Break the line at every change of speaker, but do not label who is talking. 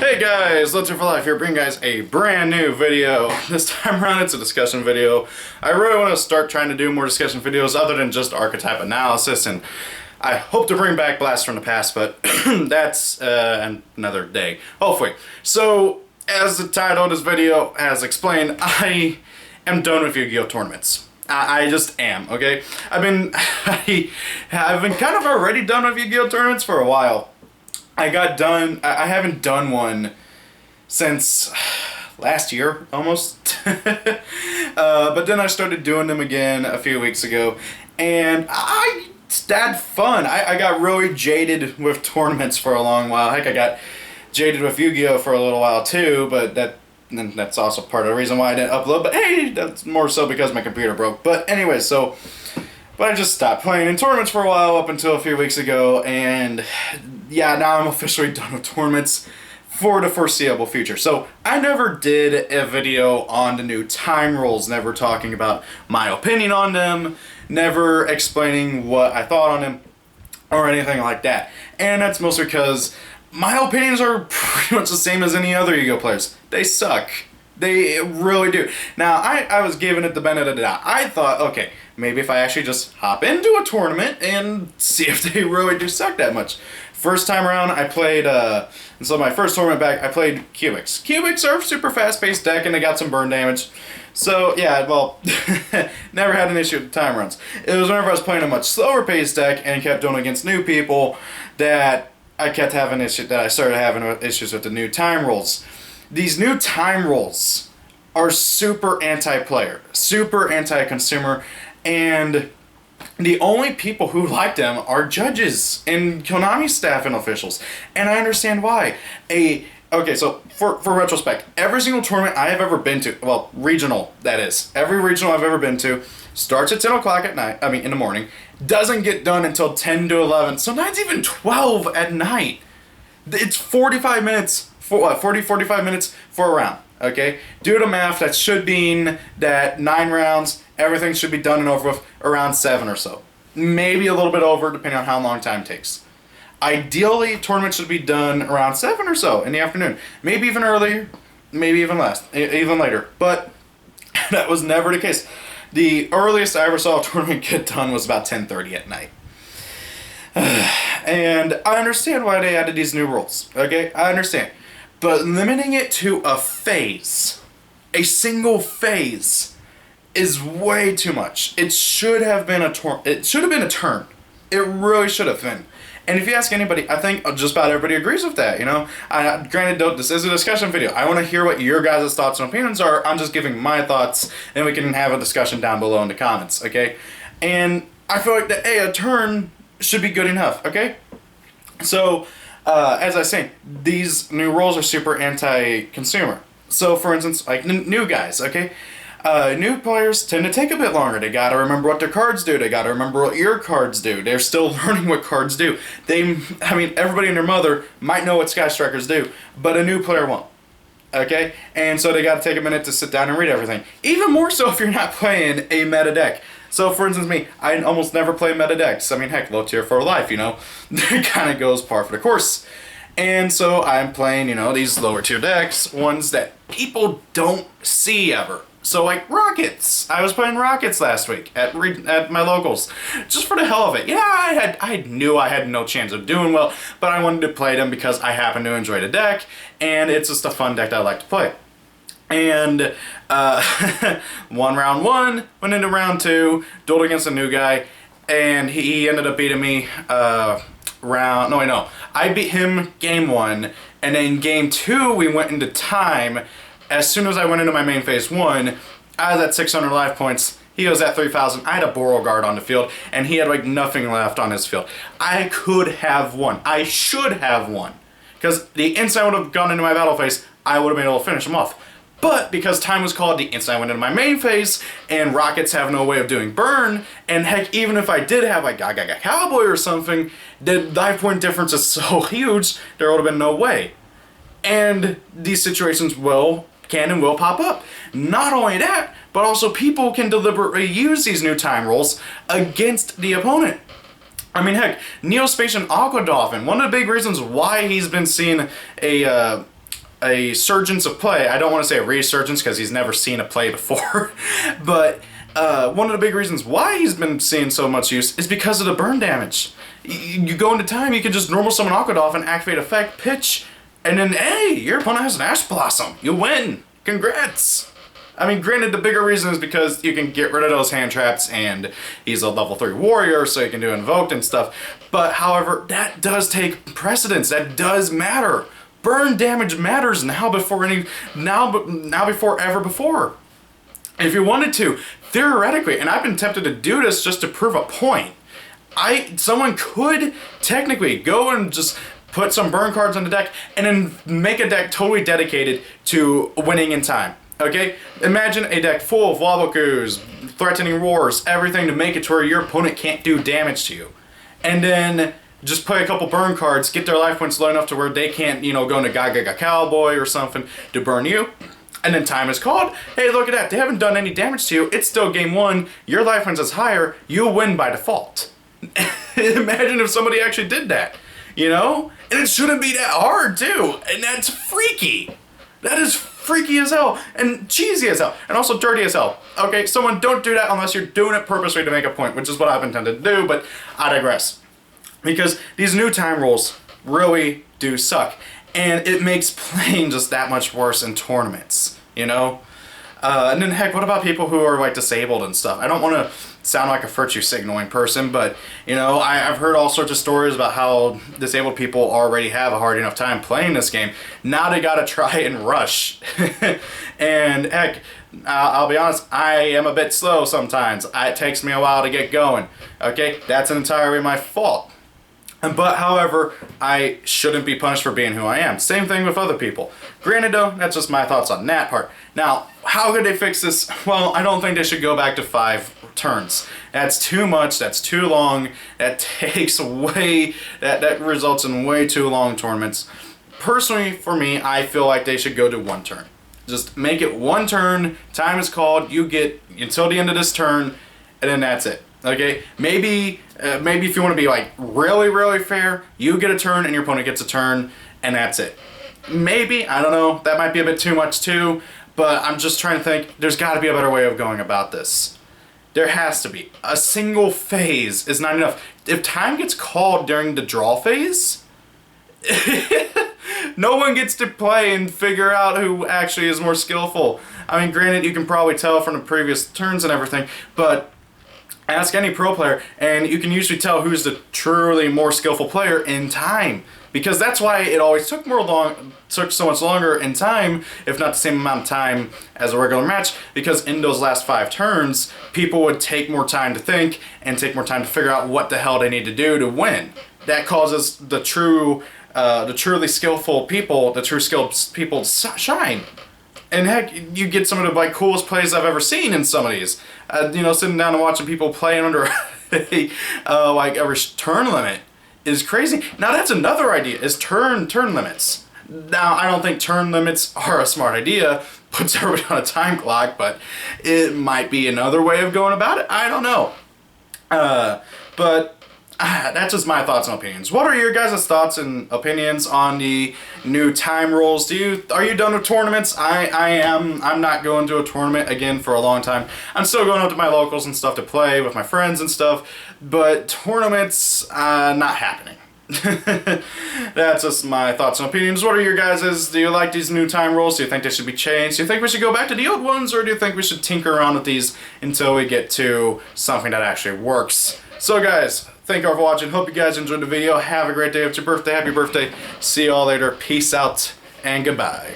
Hey guys, Let's Here for Life here, bringing guys a brand new video. This time around it's a discussion video. I really want to start trying to do more discussion videos other than just archetype analysis, and I hope to bring back Blast from the Past, but that's another day, hopefully. So, as the title of this video has explained, I am done with Yu-Gi-Oh! Tournaments. I just am, okay? I've been kind of already done with Yu-Gi-Oh! Tournaments for a while. I haven't done one since last year, almost. But then I started doing them again a few weeks ago, and I had fun. I got really jaded with tournaments for a long while. Heck, I got jaded with Yu-Gi-Oh! For a little while too, but that's also part of the reason why I didn't upload. But hey, that's more so because my computer broke. But anyway, but I just stopped playing in tournaments for a while up until a few weeks ago, and yeah, now I'm officially done with tournaments for the foreseeable future. So I never did a video on the new time rules, never talking about my opinion on them, never explaining what I thought on them, or anything like that. And that's mostly because my opinions are pretty much the same as any other Yu-Gi-Oh! Players. They suck. They really do. Now, I was giving it the benefit of the doubt. I thought, okay, maybe if I actually just hop into a tournament and see if they really do suck that much. First time around, I played, and so my first tournament back, I played Cubics. Cubics are a super fast-paced deck, and they got some burn damage. So, yeah, well, never had an issue with the time runs. It was whenever I was playing a much slower-paced deck and kept doing against new people that I started having issues with the new time rules. These new time rules are super anti-player, super anti-consumer, and the only people who like them are judges and Konami staff and officials. And I understand why. Okay, so for retrospect, every single tournament I have ever been to, well, regional, that is, every regional I've ever been to, starts at 10 o'clock at night, in the morning, doesn't get done until 10 to 11, sometimes even 12 at night. It's 45 minutes. 45 minutes for a round, okay? Do the math, that should mean that 9 rounds, everything should be done and over with around 7 or so. Maybe a little bit over, depending on how long time takes. Ideally, tournaments should be done around 7 or so in the afternoon. Maybe even earlier, maybe even later. But that was never the case. The earliest I ever saw a tournament get done was about 10:30 at night. And I understand why they added these new rules, okay? I understand. But limiting it to a phase, a single phase, is way too much. It should have been a turn. It really should have been. And if you ask anybody, I think just about everybody agrees with that, you know? Granted, this is a discussion video. I want to hear what your guys' thoughts and opinions are. I'm just giving my thoughts, and we can have a discussion down below in the comments, okay? And I feel like that, a turn should be good enough, okay? So, as I was saying, these new rules are super anti-consumer. So, for instance, like new guys, okay? New players tend to take a bit longer. They gotta remember what their cards do. They gotta remember what your cards do. They're still learning what cards do. Everybody and their mother might know what Sky Strikers do, but a new player won't. Okay? And so they gotta take a minute to sit down and read everything. Even more so if you're not playing a meta deck. So, for instance, me, I almost never play meta decks. Heck, low tier for life, you know? It kind of goes par for the course. And so I'm playing, these lower tier decks, ones that people don't see ever. So, like, Rockets. I was playing Rockets last week at my locals, just for the hell of it. Yeah, I knew I had no chance of doing well, but I wanted to play them because I happen to enjoy the deck, and it's just a fun deck that I like to play. And won round 1, went into round 2, dueled against a new guy, and he ended up beating me I beat him game 1, and then game 2 we went into time. As soon as I went into my main phase 1, I was at 600 life points. He was at 3,000. I had a Beauregard on the field, and he had like nothing left on his field. I could have won. I should have won. Because the instant I would have gone into my battle phase, I would have been able to finish him off. But because time was called, the instant I went into my main phase, and Rockets have no way of doing burn, and heck, even if I did have like a Cowboy or something, the life point difference is so huge, there would have been no way. And these situations can and will pop up. Not only that, but also people can deliberately use these new time rules against the opponent. Heck, Neospatian Aqua Dolphin, one of the big reasons why he's been seeing a a surgence of play. I don't want to say a resurgence because he's never seen a play before, but one of the big reasons why he's been seeing so much use is because of the burn damage. You go into time, you can just normal summon Aquadoff and activate effect, pitch, and then, hey, your opponent has an Ash Blossom. You win. Congrats. I mean, granted, the bigger reason is because you can get rid of those hand traps, and he's a level 3 warrior, so you can do invoked and stuff. But, however, that does take precedence. That does matter. Burn damage matters now before ever before. If you wanted to, theoretically, and I've been tempted to do this just to prove a point, someone could technically go and just put some burn cards on the deck and then make a deck totally dedicated to winning in time. Okay? Imagine a deck full of Wabokus, threatening roars, everything to make it to where your opponent can't do damage to you. And then just play a couple burn cards, get their life points low enough to where they can't, go into Gaga Cowboy or something to burn you. And then time is called. Hey, look at that. They haven't done any damage to you. It's still game 1. Your life points is higher. You win by default. Imagine if somebody actually did that. And it shouldn't be that hard, too. And that's freaky. That is freaky as hell. And cheesy as hell. And also dirty as hell. Okay, someone don't do that unless you're doing it purposely to make a point, which is what I've intended to do, but I digress. Because these new time rules really do suck. And it makes playing just that much worse in tournaments, And then, heck, what about people who are, disabled and stuff? I don't want to sound like a virtue signaling person, but, I've heard all sorts of stories about how disabled people already have a hard enough time playing this game. Now they gotta try and rush. And, heck, I'll be honest, I am a bit slow sometimes. It takes me a while to get going, okay? That's entirely my fault. But, however, I shouldn't be punished for being who I am. Same thing with other people. Granted, though, that's just my thoughts on that part. Now, how could they fix this? Well, I don't think they should go back to 5 turns. That's too much. That's too long. That takes way... That results in way too long tournaments. Personally, for me, I feel like they should go to 1 turn. Just make it 1 turn. Time is called. You get until the end of this turn, and then that's it. Okay, maybe if you want to be really, really fair, you get a turn and your opponent gets a turn, and that's it. Maybe, I don't know, that might be a bit too much too, but I'm just trying to think, there's got to be a better way of going about this. There has to be. A single phase is not enough. If time gets called during the draw phase, no one gets to play and figure out who actually is more skillful. I mean, granted, you can probably tell from the previous turns and everything, but ask any pro player, and you can usually tell who's the truly more skillful player in time. Because that's why it always took so much longer in time, if not the same amount of time as a regular match, because in those last 5 turns, people would take more time to think and take more time to figure out what the hell they need to do to win. That causes the truly skillful people, the true skilled people to shine. And heck, you get some of the coolest plays I've ever seen in some of these. Sitting down and watching people playing under every turn limit is crazy. Now that's another idea, is turn limits. Now I don't think turn limits are a smart idea, puts everybody on a time clock, but it might be another way of going about it. I don't know. But that's just my thoughts and opinions. What are your guys' thoughts and opinions on the new time rules? Are you done with tournaments? I am. I'm not going to a tournament again for a long time. I'm still going out to my locals and stuff to play with my friends and stuff, but tournaments, not happening. That's just my thoughts and opinions. What are your guys'? Do you like these new time rules? Do you think they should be changed? Do you think we should go back to the old ones, or do you think we should tinker around with these until we get to something that actually works? So guys, thank you all for watching. Hope you guys enjoyed the video. Have a great day. It's your birthday. Happy birthday. See you all later. Peace out and goodbye.